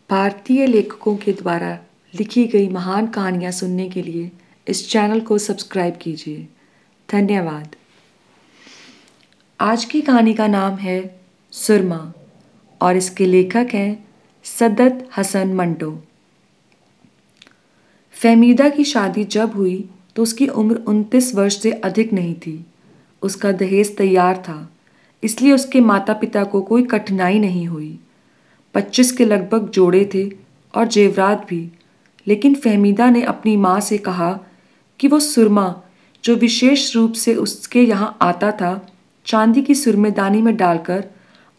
भारतीय लेखकों के द्वारा लिखी गई महान कहानियाँ सुनने के लिए इस चैनल को सब्सक्राइब कीजिए। धन्यवाद। आज की कहानी का नाम है सुरमा और इसके लेखक हैं सद्दत हसन मंटो। फहमीदा की शादी जब हुई तो उसकी उम्र 29 वर्ष से अधिक नहीं थी। उसका दहेज तैयार था, इसलिए उसके माता पिता को कोई कठिनाई नहीं हुई। 25 के लगभग जोड़े थे और जेवरात भी, लेकिन फहमीदा ने अपनी माँ से कहा कि वो सुरमा जो विशेष रूप से उसके यहाँ आता था, चांदी की सुरमेदानी में डालकर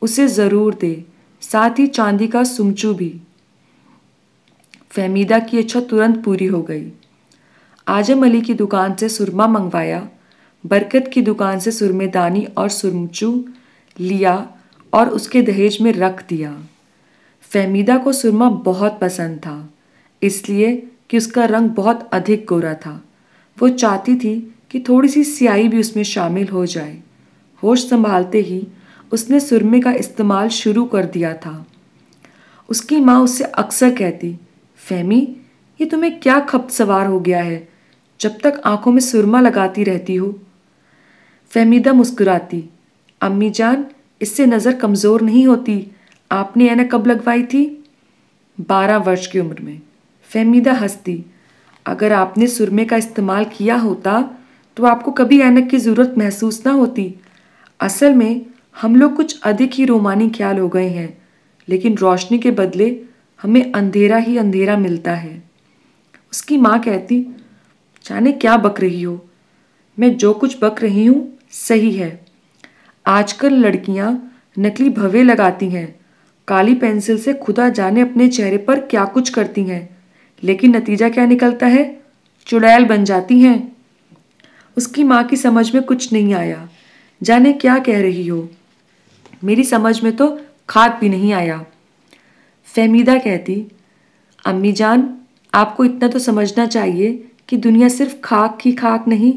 उसे ज़रूर दे, साथ ही चांदी का सुमचू भी। फहमीदा की इच्छा तुरंत पूरी हो गई। आजम अली की दुकान से सुरमा मंगवाया, बरकत की दुकान से सुरमेदानी और सुमचू लिया और उसके दहेज में रख दिया। फहमीदा को सुरमा बहुत पसंद था, इसलिए कि उसका रंग बहुत अधिक गोरा था। वो चाहती थी कि थोड़ी सी स्याही भी उसमें शामिल हो जाए। होश संभालते ही उसने सुरमे का इस्तेमाल शुरू कर दिया था। उसकी माँ उससे अक्सर कहती, फहमी, ये तुम्हें क्या खप्त सवार हो गया है, जब तक आंखों में सुरमा लगाती रहती हो। फहमीदा मुस्कुराती, अम्मी जान, इससे नज़र कमज़ोर नहीं होती। आपने ऐनक कब लगवाई थी? 12 वर्ष की उम्र में। फहमीदा हंसती, अगर आपने सुरमे का इस्तेमाल किया होता तो आपको कभी ऐनक की ज़रूरत महसूस ना होती। असल में हम लोग कुछ अधिक ही रोमानी ख्याल हो गए हैं, लेकिन रोशनी के बदले हमें अंधेरा ही अंधेरा मिलता है। उसकी माँ कहती, जाने क्या बक रही हो। मैं जो कुछ बक रही हूँ सही है। आजकल लड़कियाँ नकली भवें लगाती हैं, काली पेंसिल से खुदा जाने अपने चेहरे पर क्या कुछ करती हैं, लेकिन नतीजा क्या निकलता है? चुड़ैल बन जाती हैं। उसकी माँ की समझ में कुछ नहीं आया। जाने क्या कह रही हो? मेरी समझ में तो खाद भी नहीं आया। फहमीदा कहती, अम्मी जान, आपको इतना तो समझना चाहिए कि दुनिया सिर्फ खाक ही खाक नहीं,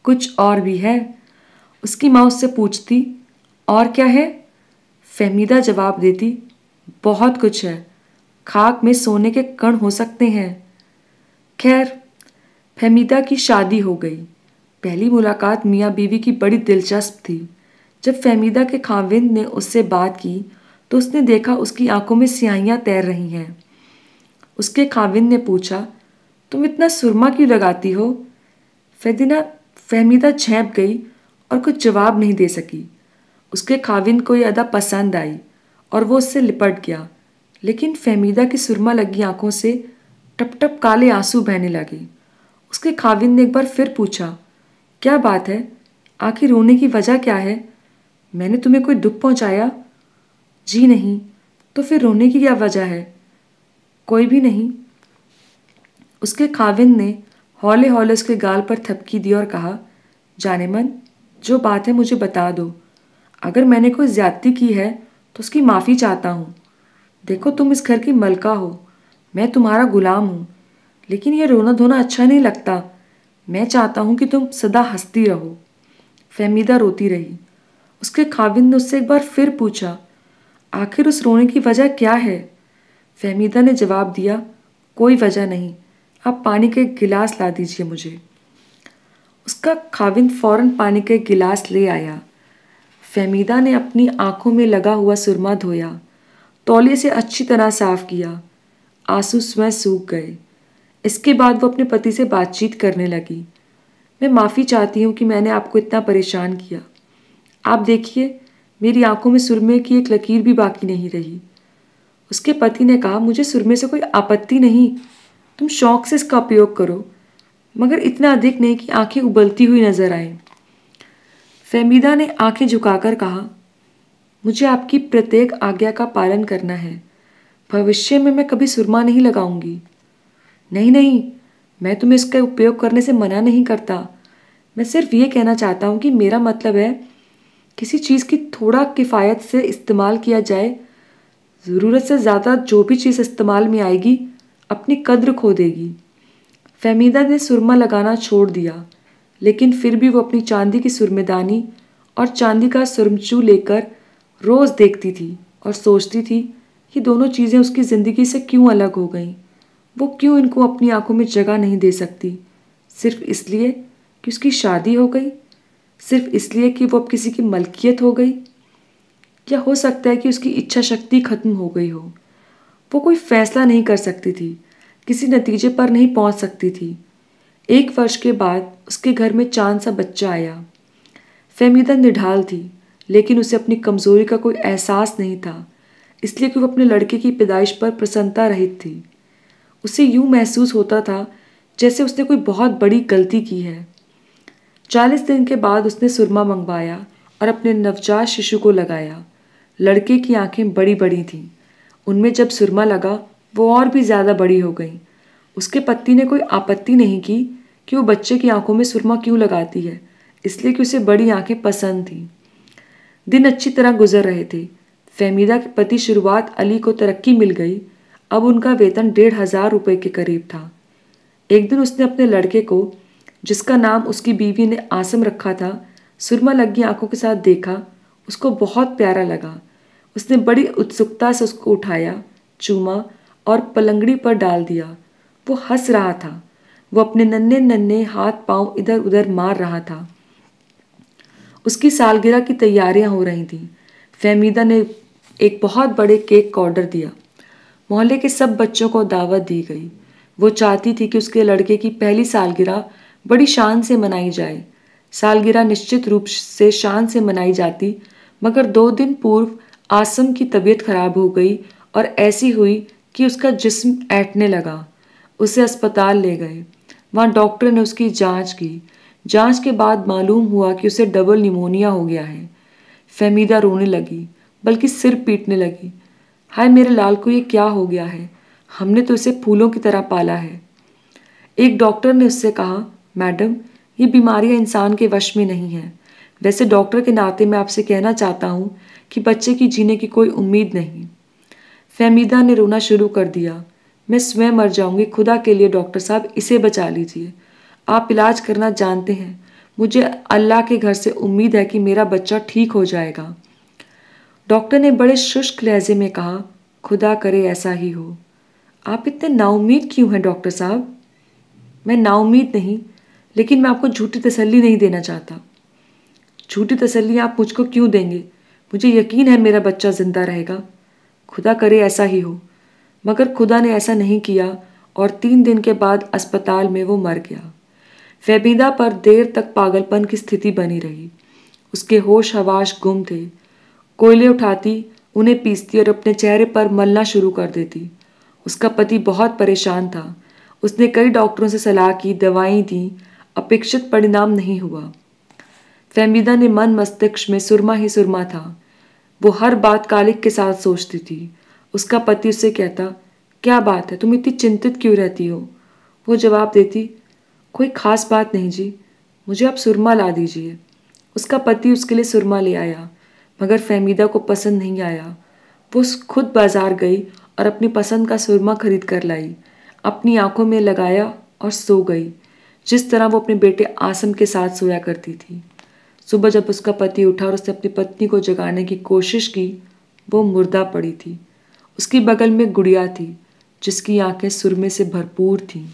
कुछ और भी है। उसकी माँ उससे पूछती, और क्या है? फहमीदा जवाब देती, बहुत कुछ है। खाक में सोने के कण हो सकते हैं। खैर, फहमीदा की शादी हो गई। पहली मुलाकात मियाँ बीवी की बड़ी दिलचस्प थी। जब फहमीदा के खाविंद ने उससे बात की तो उसने देखा उसकी आंखों में स्याहियाँ तैर रही हैं। उसके खाविंद ने पूछा, तुम इतना सुरमा क्यों लगाती हो? फहमीदा झेंप गई और कुछ जवाब नहीं दे सकी। उसके खाविंद को यह अदा पसंद आई और वो उससे लिपट गया, लेकिन फहमीदा की सुरमा लगी आंखों से टप टप काले आंसू बहने लगे। उसके खाविंद ने एक बार फिर पूछा, क्या बात है? आखिर रोने की वजह क्या है? मैंने तुम्हें कोई दुख पहुंचाया? जी नहीं। तो फिर रोने की क्या वजह है? कोई भी नहीं। उसके खाविंद ने हौले हौले उसके गाल पर थपकी दी और कहा, जाने मन, जो बात है मुझे बता दो। अगर मैंने कोई ज्यादती की है तो उसकी माफ़ी चाहता हूँ। देखो, तुम इस घर की मलका हो, मैं तुम्हारा गुलाम हूँ, लेकिन यह रोना धोना अच्छा नहीं लगता। मैं चाहता हूँ कि तुम सदा हंसती रहो। फहमीदा रोती रही। उसके खाविंद ने उससे एक बार फिर पूछा, आखिर उस रोने की वजह क्या है? फहमीदा ने जवाब दिया, कोई वजह नहीं, आप पानी का एक गिलास ला दीजिए मुझे। उसका खाविंद फौरन पानी का एक गिलास ले आया। फहमीदा ने अपनी आंखों में लगा हुआ सुरमा धोया, तौलिए से अच्छी तरह साफ किया। आंसू स्वयं सूख गए। इसके बाद वो अपने पति से बातचीत करने लगी। मैं माफ़ी चाहती हूँ कि मैंने आपको इतना परेशान किया। आप देखिए, मेरी आंखों में सुरमे की एक लकीर भी बाकी नहीं रही। उसके पति ने कहा, मुझे सुरमे से कोई आपत्ति नहीं, तुम शौक से इसका उपयोग करो, मगर इतना अधिक नहीं कि आंखें उबलती हुई नजर आएं। फहमीदा ने आंखें झुकाकर कहा, मुझे आपकी प्रत्येक आज्ञा का पालन करना है। भविष्य में मैं कभी सुरमा नहीं लगाऊंगी। नहीं नहीं, मैं तुम्हें इसका उपयोग करने से मना नहीं करता। मैं सिर्फ ये कहना चाहता हूँ कि मेरा मतलब है, किसी चीज़ की थोड़ा किफ़ायत से इस्तेमाल किया जाए। ज़रूरत से ज़्यादा जो भी चीज़ इस्तेमाल में आएगी अपनी कद्र खो देगी। फहमीदा ने सुरमा लगाना छोड़ दिया, लेकिन फिर भी वो अपनी चांदी की सुरमेदानी और चांदी का सुरमचू लेकर रोज़ देखती थी और सोचती थी, ये दोनों चीज़ें उसकी ज़िंदगी से क्यों अलग हो गईं? वो क्यों इनको अपनी आंखों में जगह नहीं दे सकती? सिर्फ इसलिए कि उसकी शादी हो गई? सिर्फ इसलिए कि वो अब किसी की मलकियत हो गई? या हो सकता है कि उसकी इच्छा शक्ति खत्म हो गई हो? वो कोई फैसला नहीं कर सकती थी, किसी नतीजे पर नहीं पहुंच सकती थी। 1 वर्ष के बाद उसके घर में चांद सा बच्चा आया। फ़हमीदा निढाल थी, लेकिन उसे अपनी कमज़ोरी का कोई एहसास नहीं था, इसलिए कि वो अपने लड़के की पैदाइश पर प्रसन्नता रहित थी। उसे यूं महसूस होता था जैसे उसने कोई बहुत बड़ी गलती की है। 40 दिन के बाद उसने सुरमा मंगवाया और अपने नवजात शिशु को लगाया। लड़के की आंखें बड़ी बड़ी थीं। उनमें जब सुरमा लगा वो और भी ज़्यादा बड़ी हो गईं। उसके पति ने कोई आपत्ति नहीं की कि वो बच्चे की आंखों में सुरमा क्यों लगाती है, इसलिए कि उसे बड़ी आंखें पसंद थीं। दिन अच्छी तरह गुजर रहे थे। फ़हमीदा के पति शुरुआत अली को तरक्की मिल गई। अब उनका वेतन 1,500 रुपये के करीब था। एक दिन उसने अपने लड़के को, जिसका नाम उसकी बीवी ने आसम रखा था, सुरमा लगी आंखों के साथ देखा। उसको बहुत प्यारा लगा। उसने बड़ी उत्सुकता से उसको उठाया, चूमा और पलंगड़ी पर डाल दिया। वो हंस रहा था। वो अपने नन्हे नन्हे हाथ पांव इधर उधर मार रहा था। उसकी सालगिरह की तैयारियां हो रही थीं। फ़हमीदा ने एक बहुत बड़े केक का ऑर्डर दिया। मोहल्ले के सब बच्चों को दावत दी गई। वो चाहती थी कि उसके लड़के की पहली सालगिरह बड़ी शान से मनाई जाए। सालगिरह निश्चित रूप से शान से मनाई जाती, मगर 2 दिन पूर्व आसम की तबीयत खराब हो गई और ऐसी हुई कि उसका जिस्म ऐंठने लगा। उसे अस्पताल ले गए। वहाँ डॉक्टर ने उसकी जांच की। जांच के बाद मालूम हुआ कि उसे डबल निमोनिया हो गया है। फ़हमीदा रोने लगी, बल्कि सिर पीटने लगी। हाय मेरे लाल को ये क्या हो गया है? हमने तो इसे फूलों की तरह पाला है। एक डॉक्टर ने उससे कहा, मैडम, ये बीमारियां इंसान के वश में नहीं हैं। वैसे डॉक्टर के नाते मैं आपसे कहना चाहता हूँ कि बच्चे की जीने की कोई उम्मीद नहीं। फ़हमीदा ने रोना शुरू कर दिया। मैं स्वयं मर जाऊंगी, खुदा के लिए डॉक्टर साहब, इसे बचा लीजिए। आप इलाज करना जानते हैं। मुझे अल्लाह के घर से उम्मीद है कि मेरा बच्चा ठीक हो जाएगा। डॉक्टर ने बड़े शुष्क लहजे में कहा, खुदा करे ऐसा ही हो। आप इतने नाउम्मीद क्यों हैं डॉक्टर साहब? मैं नाउम्मीद नहीं, लेकिन मैं आपको झूठी तसल्ली नहीं देना चाहता। झूठी तसल्ली आप मुझको क्यों देंगे? मुझे यकीन है मेरा बच्चा जिंदा रहेगा। खुदा करे ऐसा ही हो। मगर खुदा ने ऐसा नहीं किया और 3 दिन के बाद अस्पताल में वो मर गया। फ़हमीदा पर देर तक पागलपन की स्थिति बनी रही। उसके होश हवाश गुम थे। कोयले उठाती, उन्हें पीसती और अपने चेहरे पर मलना शुरू कर देती। उसका पति बहुत परेशान था। उसने कई डॉक्टरों से सलाह की, दवाएं दी, अपेक्षित परिणाम नहीं हुआ। फ़हमीदा ने मन मस्तिष्क में सुरमा ही सुरमा था। वो हर बात कालिक के साथ सोचती थी। उसका पति उससे कहता, क्या बात है, तुम इतनी चिंतित क्यों रहती हो? वो जवाब देती, कोई खास बात नहीं जी, मुझे आप सुरमा ला दीजिए। उसका पति उसके लिए सुरमा ले आया, मगर फ़हमीदा को पसंद नहीं आया। वो खुद बाजार गई और अपनी पसंद का सुरमा खरीद कर लाई, अपनी आंखों में लगाया और सो गई, जिस तरह वो अपने बेटे आसम के साथ सोया करती थी। सुबह जब उसका पति उठा और उसने अपनी पत्नी को जगाने की कोशिश की, वो मुर्दा पड़ी थी। उसकी बगल में गुड़िया थी, जिसकी आंखें सुरमे से भरपूर थीं।